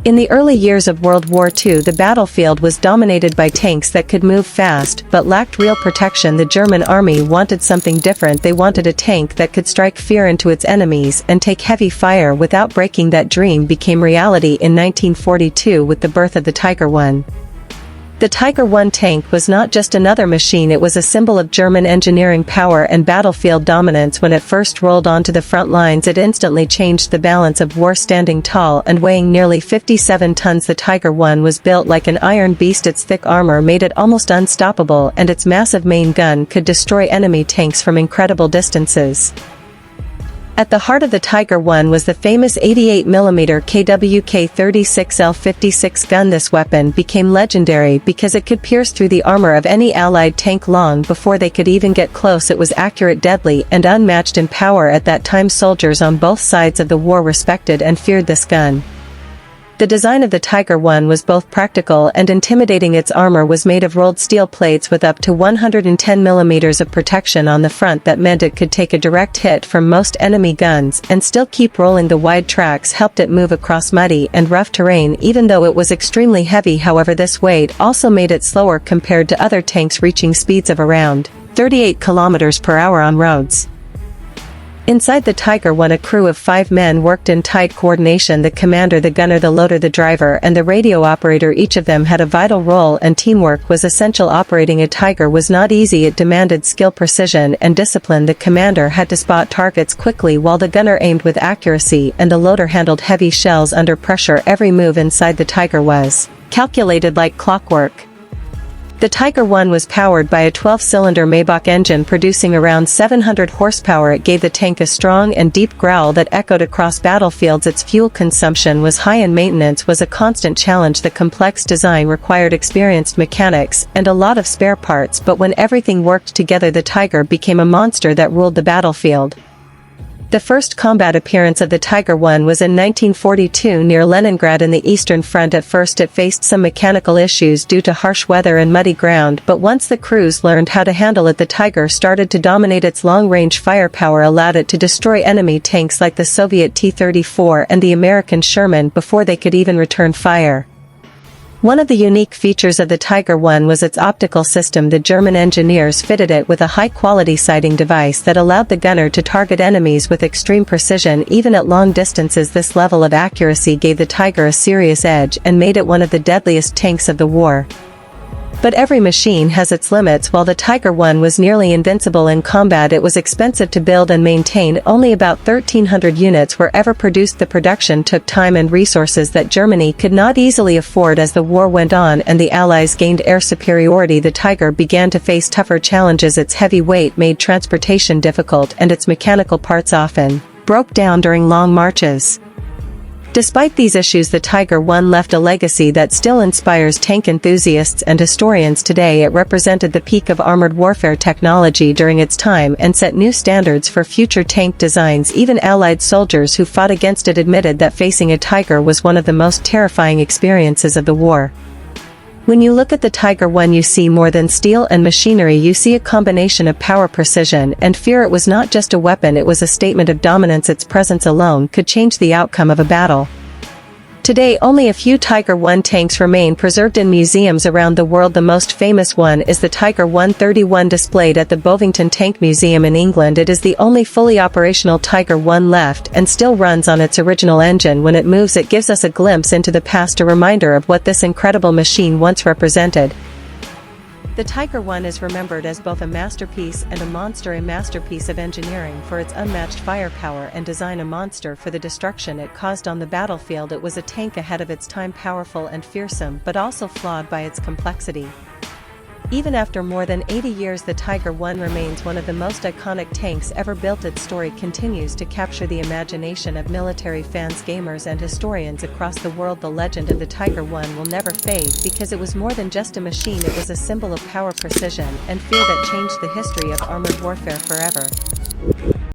In the early years of World War II, the battlefield was dominated by tanks that could move fast but lacked real protection. The German army wanted something different. They wanted a tank that could strike fear into its enemies and take heavy fire without breaking. That dream became reality in 1942 with the birth of the Tiger I. The Tiger I tank was not just another machine, it was a symbol of German engineering power and battlefield dominance. When it first rolled onto the front lines, it instantly changed the balance of war. Standing tall and weighing nearly 57 tons, the Tiger I was built like an iron beast. Its thick armor made it almost unstoppable, and its massive main gun could destroy enemy tanks from incredible distances. At the heart of the Tiger I was the famous 88mm KWK-36L56 gun. This weapon became legendary because it could pierce through the armor of any Allied tank long before they could even get close. It was accurate, deadly, and unmatched in power at that time. Soldiers on both sides of the war respected and feared this gun. The design of the Tiger I was both practical and intimidating. Its armor was made of rolled steel plates with up to 110 millimeters of protection on the front. That meant it could take a direct hit from most enemy guns and still keep rolling. The wide tracks helped it move across muddy and rough terrain even though it was extremely heavy. However, this weight also made it slower compared to other tanks, reaching speeds of around 38 kilometers per hour on roads. Inside the Tiger I, a crew of 5 men worked in tight coordination: the commander, the gunner, the loader, the driver, and the radio operator. Each of them had a vital role, and teamwork was essential. Operating a Tiger was not easy. It demanded skill, precision, and discipline. The commander had to spot targets quickly while the gunner aimed with accuracy, and the loader handled heavy shells under pressure. Every move inside the Tiger was calculated like clockwork. The Tiger I was powered by a 12-cylinder Maybach engine producing around 700 horsepower. It gave the tank a strong and deep growl that echoed across battlefields. Its fuel consumption was high and maintenance was a constant challenge. The complex design required experienced mechanics and a lot of spare parts, but when everything worked together, the Tiger became a monster that ruled the battlefield. The first combat appearance of the Tiger I was in 1942 near Leningrad in the Eastern Front. At first it faced some mechanical issues due to harsh weather and muddy ground, but once the crews learned how to handle it, the Tiger started to dominate. Its long-range firepower allowed it to destroy enemy tanks like the Soviet T-34 and the American Sherman before they could even return fire. One of the unique features of the Tiger I was its optical system. The German engineers fitted it with a high-quality sighting device that allowed the gunner to target enemies with extreme precision, even at long distances. This level of accuracy gave the Tiger a serious edge and made it one of the deadliest tanks of the war. But every machine has its limits. While the Tiger I was nearly invincible in combat, it was expensive to build and maintain. Only about 1,300 units were ever produced. The production took time and resources that Germany could not easily afford. As the war went on and the Allies gained air superiority, the Tiger began to face tougher challenges. Its heavy weight made transportation difficult, and its mechanical parts often broke down during long marches. Despite these issues, the Tiger I left a legacy that still inspires tank enthusiasts and historians today. It represented the peak of armored warfare technology during its time and set new standards for future tank designs. Even Allied soldiers who fought against it admitted that facing a Tiger was one of the most terrifying experiences of the war. When you look at the Tiger I, you see more than steel and machinery. You see a combination of power, precision, and fear. It was not just a weapon, it was a statement of dominance. Its presence alone could change the outcome of a battle. Today, only a few Tiger I tanks remain preserved in museums around the world. The most famous one is the Tiger I-31 displayed at the Bovington Tank Museum in England. It is the only fully operational Tiger I left and still runs on its original engine. When it moves, it gives us a glimpse into the past, a reminder of what this incredible machine once represented. The Tiger I is remembered as both a masterpiece and a monster, a masterpiece of engineering for its unmatched firepower and design, a monster for the destruction it caused on the battlefield. It was a tank ahead of its time, powerful and fearsome, but also flawed by its complexity. Even after more than 80 years, the Tiger I remains one of the most iconic tanks ever built. Its story continues to capture the imagination of military fans, gamers, and historians across the world. The legend of the Tiger I will never fade because it was more than just a machine. It was a symbol of power, precision, and fear that changed the history of armored warfare forever.